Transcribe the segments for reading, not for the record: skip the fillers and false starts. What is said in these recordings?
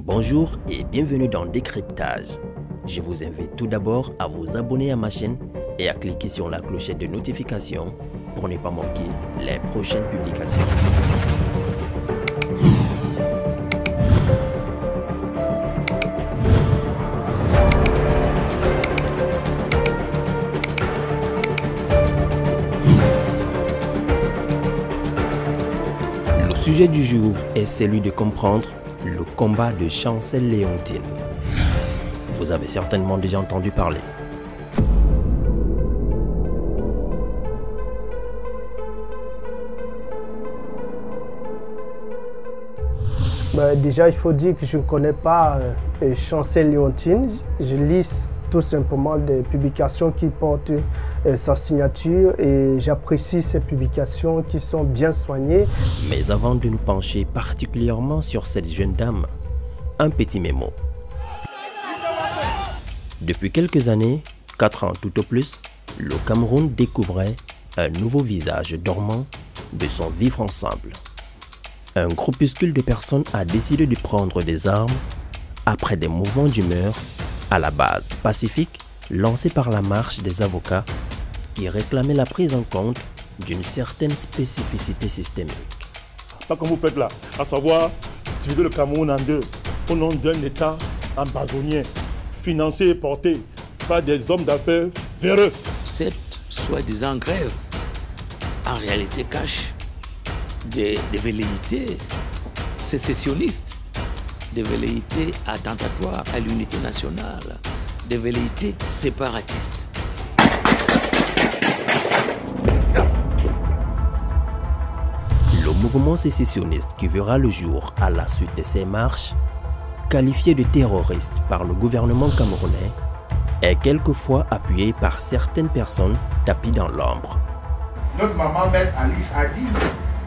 Bonjour et bienvenue dans Décryptage. Je vous invite tout d'abord à vous abonner à ma chaîne et à cliquer sur la clochette de notification pour ne pas manquer les prochaines publications. Le sujet du jour est celui de comprendre le combat de Chancel Léontine. Vous avez certainement déjà entendu parler. Déjà, il faut dire que je ne connais pas Chancel Léontine. Je lis tout simplement des publications qui portent sa signature et j'apprécie ces publications qui sont bien soignées. Mais avant de nous pencher particulièrement sur cette jeune dame, un petit mémo. Depuis quelques années, 4 ans tout au plus, le Cameroun découvrait un nouveau visage dormant de son vivre ensemble. Un groupuscule de personnes a décidé de prendre des armes après des mouvements d'humeur à la base pacifique lancés par la marche des avocats qui réclamaient la prise en compte d'une certaine spécificité systémique. Pas comme vous faites là, à savoir diviser le Cameroun en deux au nom d'un État ambazonien, financé et porté par des hommes d'affaires véreux. Cette soi-disant grève, en réalité, cache des velléités sécessionnistes, des velléités attentatoires à l'unité nationale, des velléités séparatistes. Le mouvement sécessionniste qui verra le jour à la suite de ces marches, qualifié de terroriste par le gouvernement camerounais, est quelquefois appuyé par certaines personnes tapies dans l'ombre. Notre maman, Maître Alice, a dit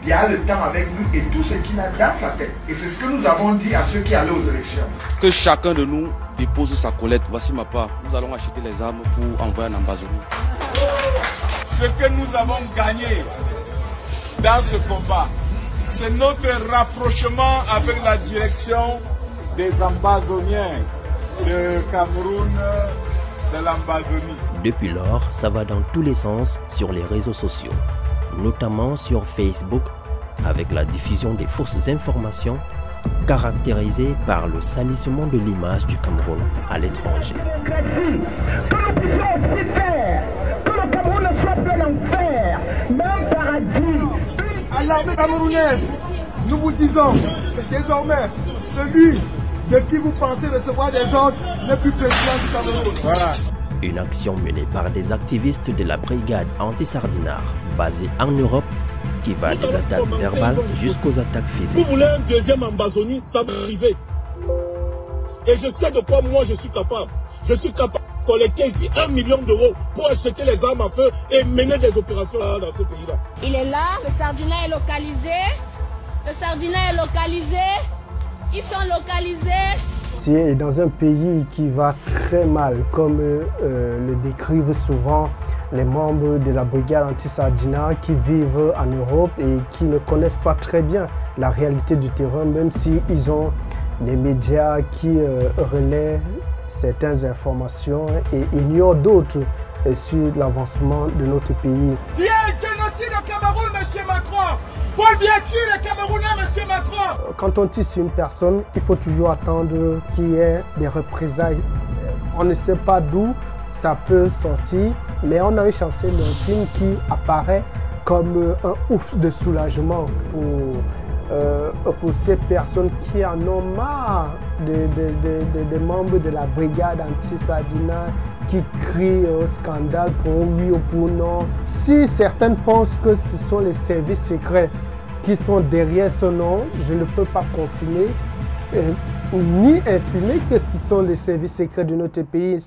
qu'il y a le temps avec nous et tout ce qu'il a dans sa tête. Et c'est ce que nous avons dit à ceux qui allaient aux élections. Que chacun de nous dépose sa collecte. Voici ma part. Nous allons acheter les armes pour envoyer en Ambazonie. Ce que nous avons gagné dans ce combat, c'est notre rapprochement avec la direction des Ambazoniens de Cameroun, de l'Ambazonie. Depuis lors, ça va dans tous les sens sur les réseaux sociaux, notamment sur Facebook, avec la diffusion des fausses informations caractérisées par le salissement de l'image du Cameroun à l'étranger. Que nous puissions aussi faire que le Cameroun ne soit plus l'enfer, mais un paradis. À l'armée camerounaise, nous vous disons que désormais, celui de qui vous pensez recevoir des ordres n'est plus président du Cameroun. Voilà. Une action menée par des activistes de la brigade anti-sardinard basée en Europe qui va des attaques verbales jusqu'aux attaques physiques. Vous voulez un deuxième Ambazonie, ça va arriver. Et je sais de quoi moi je suis capable. Je suis capable de collecter ici 1 million d'euros pour acheter les armes à feu et mener des opérations dans ce pays-là. Il est là, le sardinet est localisé. Le sardinet est localisé. Ils sont localisés. Et dans un pays qui va très mal, comme le décrivent souvent les membres de la brigade anti-sardinat qui vivent en Europe et qui ne connaissent pas très bien la réalité du terrain, même s'ils ont des médias qui relaient certaines informations et ignorent d'autres sur l'avancement de notre pays. Il y a un génocide au Cameroun, M. Macron. Paul Biya tue les Camerounais, M. Macron. Quand on tisse une personne, il faut toujours attendre qu'il y ait des représailles. On ne sait pas d'où ça peut sortir, mais on a un Chancel Léontine qui apparaît comme un ouf de soulagement pour ces personnes qui en ont marre des membres de la brigade anti-sardinat qui crient au scandale pour oui ou pour non. Si certaines pensent que ce sont les services secrets qui sont derrière ce nom, je ne peux pas confirmer ni infirmer que ce sont les services secrets de notre pays.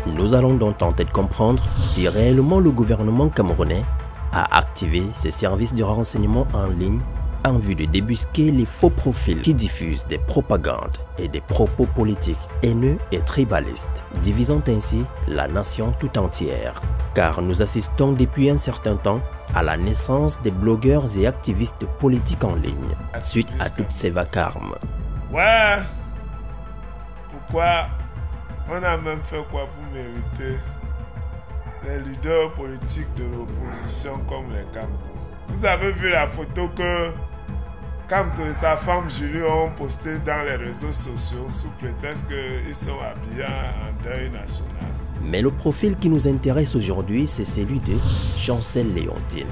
Nous allons donc tenter de comprendre si réellement le gouvernement camerounais a activé ses services de renseignement en ligne en vue de débusquer les faux profils qui diffusent des propagandes et des propos politiques haineux et tribalistes, divisant ainsi la nation tout entière. Car nous assistons depuis un certain temps à la naissance des blogueurs et activistes politiques en ligne, suite à toutes ces vacarmes. Ouais, pourquoi on a même fait quoi pour mériter les leaders politiques de l'opposition comme les Camto? Vous avez vu la photo que Camto et sa femme Julie ont postée dans les réseaux sociaux sous prétexte qu'ils sont habillés en deuil national. Mais le profil qui nous intéresse aujourd'hui, c'est celui de Chancel Léontine,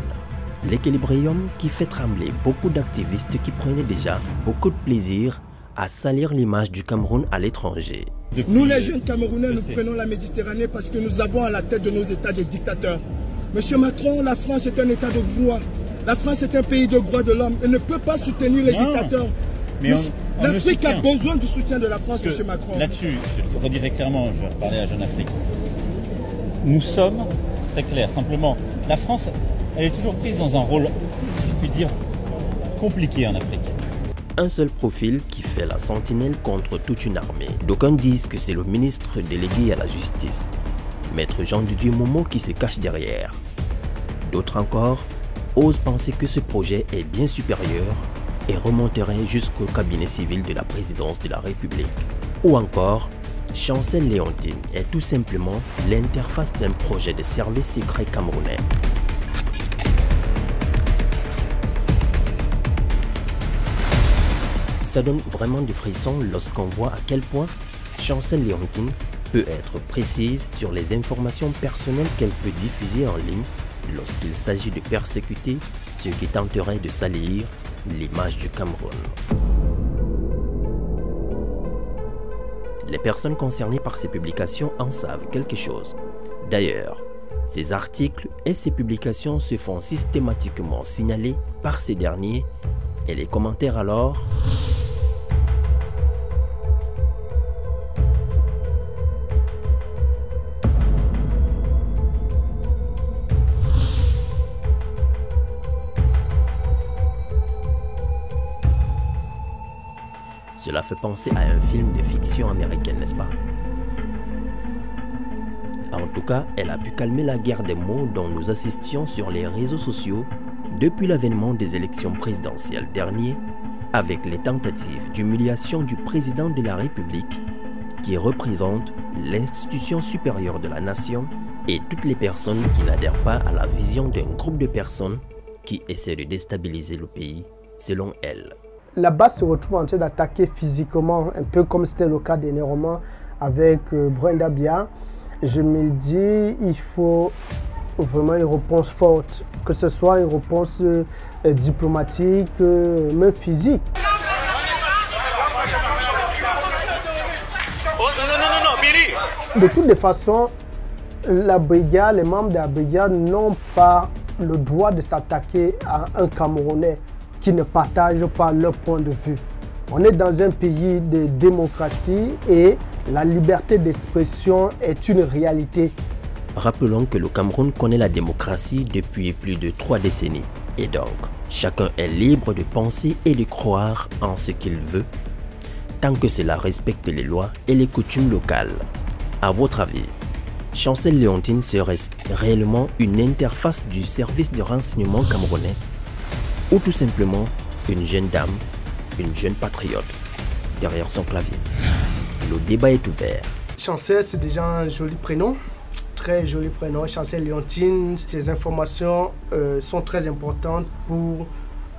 l'équilibrium qui fait trembler beaucoup d'activistes qui prenaient déjà beaucoup de plaisir à salir l'image du Cameroun à l'étranger. Nous les jeunes Camerounais, nous prenons la Méditerranée parce que nous avons à la tête de nos États des dictateurs. Monsieur Macron, la France est un État de droit. La France est un pays de droits de l'homme. Elle ne peut pas soutenir les dictateurs. L'Afrique a besoin du soutien de la France, monsieur Macron. Là-dessus, je le redirai clairement, je vais reparler à Jeune Afrique. Nous sommes très clairs. Simplement, la France, elle est toujours prise dans un rôle, si je puis dire, compliqué en Afrique. Un seul profil qui fait la sentinelle contre toute une armée. D'aucuns disent que c'est le ministre délégué à la justice, Maître Jean-Didier Momo, qui se cache derrière. D'autres encore osent penser que ce projet est bien supérieur et remonterait jusqu'au cabinet civil de la présidence de la République. Ou encore, Chancel Léontine est tout simplement l'interface d'un projet de service secret camerounais. Ça donne vraiment des frissons lorsqu'on voit à quel point Chancel Léontine peut être précise sur les informations personnelles qu'elle peut diffuser en ligne lorsqu'il s'agit de persécuter ceux qui tenteraient de salir l'image du Cameroun. Les personnes concernées par ces publications en savent quelque chose. D'ailleurs, ces articles et ces publications se font systématiquement signaler par ces derniers et les commentaires alors cela fait penser à un film de fiction américaine, n'est-ce pas? En tout cas, elle a pu calmer la guerre des mots dont nous assistions sur les réseaux sociaux depuis l'avènement des élections présidentielles dernières, avec les tentatives d'humiliation du président de la République, qui représente l'institution supérieure de la nation, et toutes les personnes qui n'adhèrent pas à la vision d'un groupe de personnes qui essaient de déstabiliser le pays, selon elle. La base se retrouve en train d'attaquer physiquement, un peu comme c'était le cas dernièrement avec Brenda Bia. Je me dis, il faut vraiment une réponse forte, que ce soit une réponse diplomatique, même physique. De toutes les façons, la brigade, les membres de la brigade n'ont pas le droit de s'attaquer à un Camerounais qui ne partagent pas leur point de vue. On est dans un pays de démocratie et la liberté d'expression est une réalité. Rappelons que le Cameroun connaît la démocratie depuis plus de 3 décennies. Et donc, chacun est libre de penser et de croire en ce qu'il veut, tant que cela respecte les lois et les coutumes locales. À votre avis, Chancel Léontine serait réellement une interface du service de renseignement camerounais ou tout simplement une jeune dame, une jeune patriote derrière son clavier? Le débat est ouvert. Chancel, c'est déjà un joli prénom, très joli prénom. Chancel Léontine, ces informations sont très importantes pour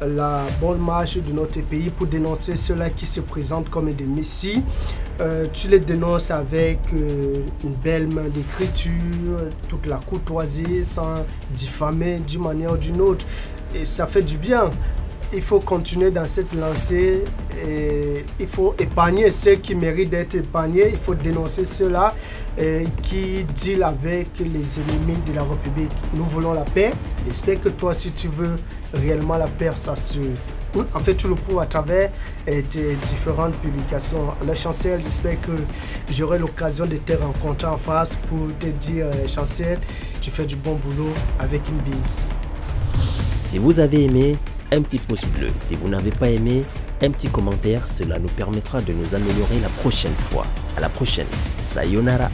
la bonne marche de notre pays, pour dénoncer ceux-là qui se présentent comme des messies. Tu les dénonces avec une belle main d'écriture, toute la courtoisie, sans diffamer d'une manière ou d'une autre. Et ça fait du bien. Il faut continuer dans cette lancée. Et il faut épargner ceux qui méritent d'être épargnés. Il faut dénoncer ceux-là qui dealent avec les ennemis de la République. Nous voulons la paix. J'espère que toi, si tu veux réellement la paix, ça se... En fait, tu le prouves à travers tes différentes publications. Alors, Chancel, j'espère que j'aurai l'occasion de te rencontrer en face pour te dire, Chancel, tu fais du bon boulot avec une bise. Si vous avez aimé, un petit pouce bleu si vous n'avez pas aimé, un petit commentaire, cela nous permettra de nous améliorer la prochaine fois. À la prochaine. Sayonara.